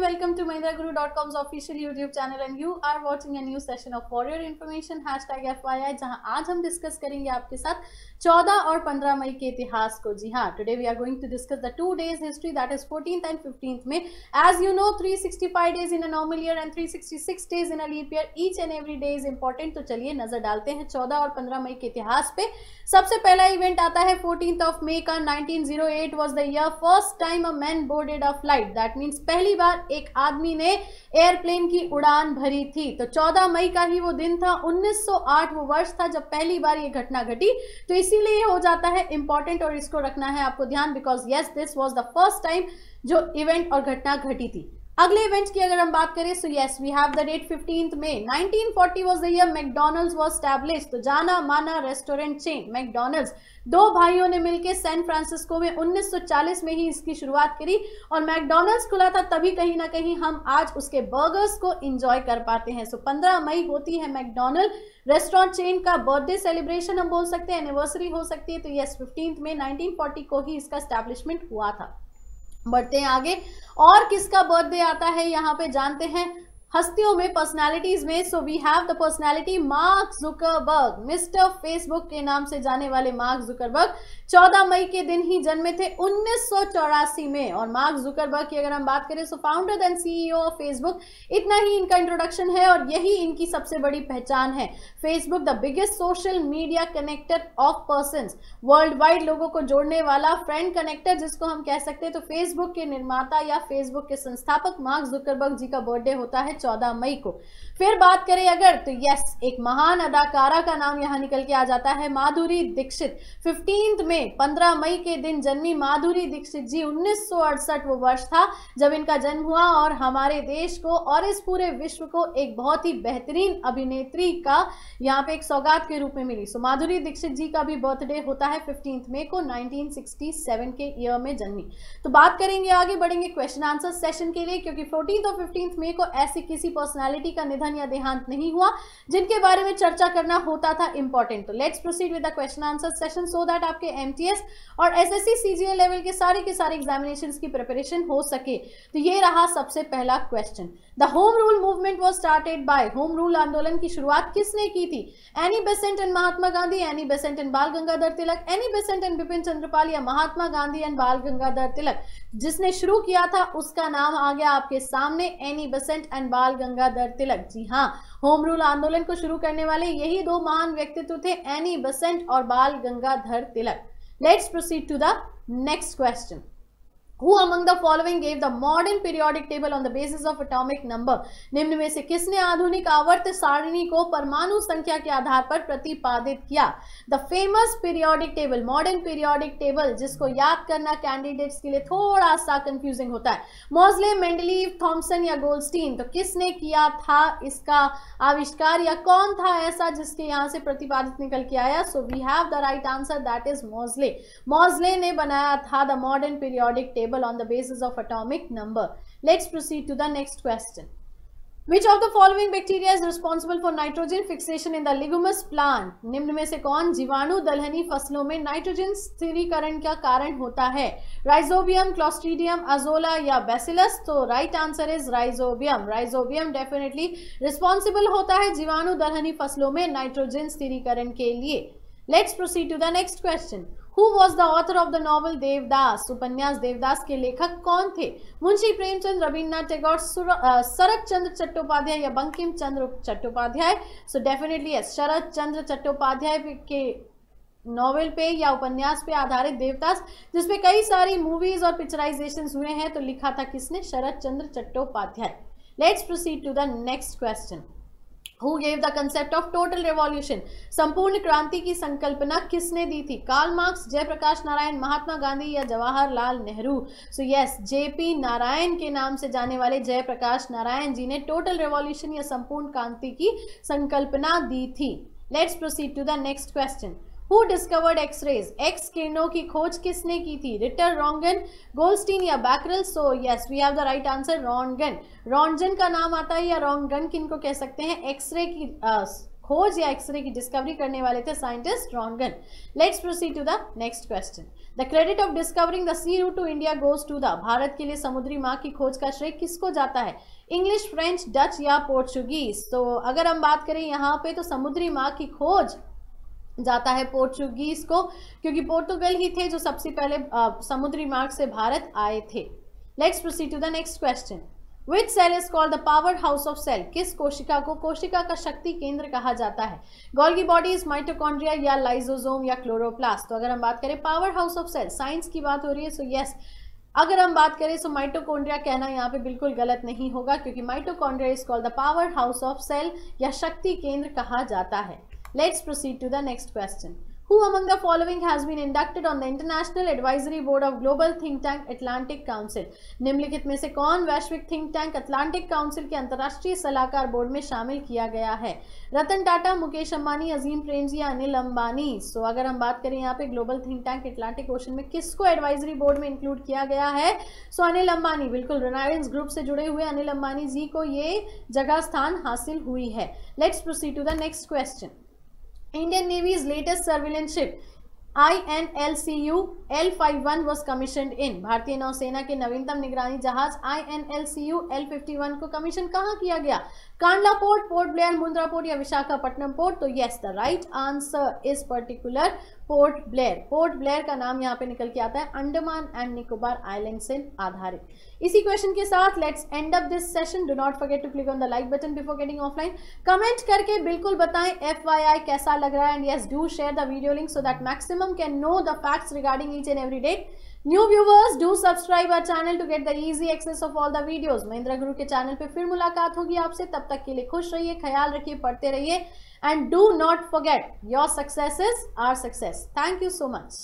welcome to MahindraGuru.com's official YouTube channel and you are watching a new session of For Your Information #FYI, जहां आज हम discuss करेंगे आपके साथ 14 और 15 मई के इतिहास को। जी हाँ, today we are going to discuss the 2 days history, that is 14th and 15th में। As you know 365 days in a normal year and 366 days in a leap year, each and every day is important। तो चलिए नजर डालते हैं 14 और 15 मई के इतिहास पे। सबसे पहला इवेंट आता है 14th of May का। 1908 was the year first time a man boarded a flight, that means पहली बार एक आदमी ने एयरप्लेन की उड़ान भरी थी। तो 14 मई का ही वो दिन था। 1908 वो वर्ष था जब पहली बार ये घटना घटी, तो इसीलिए हो जाता है इंपॉर्टेंट और इसको रखना है आपको ध्यान, because yes this was the first time जो इवेंट और घटना घटी थी। अगले इवेंट की अगर हम बात करें so yes we have the date 15th May 1940 was the year McDonald's was established. तो जाना माना रेस्टोरेंट चेन मैकडॉनल्ड्स दो भाइयों ने मिलकर सैन फ्रांसिस्को में 1940 में ही इसकी शुरुआत करी और मैकडॉनल्ड्स खुला था, तभी कहीं ना कहीं हम आज उसके बर्गर्स को एंजॉय कर पाते हैं। सो 15 मई होती है मैकडॉनल्ड रेस्टोरेंट चेन का बर्थडे सेलिब्रेशन, हम बोल सकते हैं एनिवर्सरी हो सकती है। तो यस 15th May 1940 को ही इसका एस्टैब्लिशमेंट हुआ था। बढ़ते हैं आगे, और किसका बर्थडे आता है यहाँ पे जानते हैं हस्तियों में, पर्सनालिटीज में। So we have the personality Mark Zuckerberg, mister Facebook के नाम से जाने वाले मार्क जुकरबर्ग 14 मई के दिन ही जन्मे थे 1984 में। और मार्क जुकरबर्ग की अगर हम बात करें so founder and CEO of Facebook, इतना ही इनका इंट्रोडक्शन है और यही इनकी सबसे बड़ी पहचान है। Facebook the biggest social media connector of persons, world wide लोगों को जोड़ने वाला फ्रेंड कनेक्टर जिसको हम कह सकते हैं। तो फेसबुक के निर्माता या फेसबुक के संस्थापक मार्क जुकरबर्ग जी का बर्थडे होता है 14 मई को। फिर बात करें अगर तो यस एक महान अदाकारा का नाम यहां निकल के आ जाता है, माधुरी दीक्षित। 15th में 15 मई के दिन जन्मी माधुरी दीक्षित जी। 1968 वो वर्ष था जब इनका जन्म हुआ और हमारे देश को और इस पूरे विश्व को एक बहुत ही बेहतरीन अभिनेत्री का यहाँ पे एक सौगात के रूप में मिली। सो माधुरी दीक्षित जी का भी बर्थडे होता है 15th मई को, 1967 के ईयर में जन्मी। तो बात करेंगे आगे बढ़ेंगे क्वेश्चन आंसर सेशन के लिए, क्योंकि 14th और 15th मई को ऐसी किसी पर्सनालिटी का निधन या देहांत नहीं हुआ जिनके बारे में चर्चा करना होता था इंपॉर्टेंट। तो let's proceed with the question answer session so that आपके एमटीएस और एसएससी सीजीएल लेवल के सारे एग्जामिनेशंस की प्रिपरेशन हो सके। तो ये रहा सबसे पहला question. The home rule movement was started by, home rule आंदोलन की शुरुआत किसने की थी? Annie Besant and Mahatma Gandhi, Annie Besant and Bal Gangadhar Tilak, Annie Besant and Bipin Chandrapal या महात्मा गांधी एंड बाल गंगाधर तिलक? जिसने शुरू किया था उसका नाम आ गया आपके सामने, any Besant and Bal Gangadhar तिलक। जी हाँ, होम रूल आंदोलन को शुरू करने वाले यही दो महान व्यक्तित्व थे, एनी बेसेंट और Bal Gangadhar Tilak. Let's proceed to the next question. Who among the following gave the modern periodic table on the basis of atomic number? निम्न में से किसने आधुनिक आवर्त सारणी को परमाणु संख्या के आधार पर प्रतिपादित किया? The famous periodic table, modern periodic table, जिसको याद करना कैंडिडेट्स के लिए थोड़ा सा कंफ्यूजिंग होता है। मॉजले, मेंडलीव, थॉमसन या गोल्डस्टीन? तो किसने किया था इसका आविष्कार या कौन था ऐसा जिसके यहाँ से प्रतिपादित निकल के आया? So we have the right answer, that is Moseley. Moseley ने बनाया था the modern periodic table on the basis of atomic number. Let's proceed to the next question. Which of the following bacteria is responsible for nitrogen fixation in the leguminous plant? निम्न में से कौन जीवाणु दलहनी फसलों में नाइट्रोजन स्थिरीकरण का कारण होता है? राइजोबियम, क्लोस्ट्रीडियम, अजोला या बैसिलस? तो right answer is rhizobium. Rhizobium definitely responsible होता है जीवाणु दलहनी फसलों में नाइट्रोजन स्थिरीकरण के लिए। Let's proceed to the next question. Who was the author of the novel Devdas? उपन्यास देवदास के लेखक कौन थे? मुंशी प्रेमचंद, रविन्द्रनाथ टैगोर, शरत चंद्र चट्टोपाध्याय या बंकिम चंद्र चट्टोपाध्याय? सो डेफिनेटली शरत चंद्र चट्टोपाध्याय के नॉवेल पे या उपन्यास पे आधारित देवदास, जिसपे कई सारी मूवीज और पिक्चराइजेशन हुए हैं, तो लिखा था किसने? Sharat Chandra Chattopadhyay. Let's proceed to the next question. Who gave the concept of total revolution? संपूर्ण क्रांति की संकल्पना किसने दी थी? कार्ल मार्क्स, जयप्रकाश नारायण, महात्मा गांधी या Jawaharlal Nehru? So yes JP Narayan के नाम से जाने वाले जयप्रकाश नारायण जी ने टोटल रेवोल्यूशन या संपूर्ण क्रांति की संकल्पना दी थी। Let's proceed to the next question. Who discovered X-rays? X किरणों की खोज किसने की थी? रिटर, रोंगन, गोल्डस्टीन या Becquerel? So yes we have the right answer, Roentgen. Roentgen का नाम आता है या रोंगन किनको कह सकते हैं? एक्सरे की खोज या एक्सरे की डिस्कवरी करने वाले थे scientist Roentgen. Let's proceed to the next question. The credit of discovering the sea route to India goes to the, Bharat के लिए समुद्री मार्ग की खोज का श्रेय किसको जाता है? इंग्लिश, फ्रेंच, डच या पोर्चुगीज? तो अगर हम बात करें यहाँ पे तो समुद्री मार्ग की खोज जाता है पोर्चुगीज को, क्योंकि पोर्तुगल ही थे जो सबसे पहले समुद्री मार्ग से भारत आए थे। Let's proceed to the next question. Which cell is called the power house of cell? किस कोशिका को कोशिका का शक्ति केंद्र कहा जाता है? गोल्गी बॉडीज, माइटोकॉन्ड्रिया या लाइजोसोम या क्लोरोप्लास्ट? तो अगर हम बात करें powerhouse of cell, science की बात हो रही है, सो यस। अगर हम बात करें सो माइटोकॉन्ड्रिया कहना यहाँ पे बिल्कुल गलत नहीं होगा, क्योंकि mitochondria is called the powerhouse of cell या शक्ति केंद्र कहा जाता है। Let's proceed to the next question. Who among the following has been inducted on the International Advisory Board of Global Think Tank Atlantic Council? निम्नलिखित में से कौन वैश्विक थिंक टैंक अटलांटिक काउंसिल के अंतर्राष्ट्रीय सलाहकार बोर्ड में शामिल किया गया है? रतन टाटा, मुकेश अंबानी, अजीम प्रेमजी या अनिल अंबानी? सो अगर हम बात करें यहाँ पे global think tank Atlantic ocean में किसको एडवाइजरी बोर्ड में इंक्लूड किया गया है? सो अनिल अंबानी, बिल्कुल रिलायंस ग्रुप से जुड़े हुए अनिल अंबानी जी को ये जगह स्थान हासिल हुई है। Let's proceed to the next question. Indian Navy's latest surveillance ship INLCU L51 was commissioned in, भारतीय नौसेना के नवीनतम निगरानी जहाज INLCU L51 को कमीशन कहाँ किया गया? Kandla port, port Blair, Mundra port या विशाखापट्टनम पोर्ट? तो yes, the right answer is particular port Blair. Port Blair का नाम यहाँ पे निकल के आता है अंडमान एंड निकोबार आइलैंड से आधारित। इसी क्वेश्चन के साथ let's end up this session. Do not forget to click on the like button before getting offline. Comment करके बिल्कुल बताएं FYI कैसा लग रहा है, and yes do share the video link so that maximum can know the facts regarding each and every date. New viewers do subscribe our channel to get the easy access of all the videos. Mahendra Guru के channel पे फिर मुलाकात होगी आपसे, तब तक के लिए खुश रहिए, ख्याल रखिए, पढ़ते रहिए, and do not forget your success is our success. Thank you so much.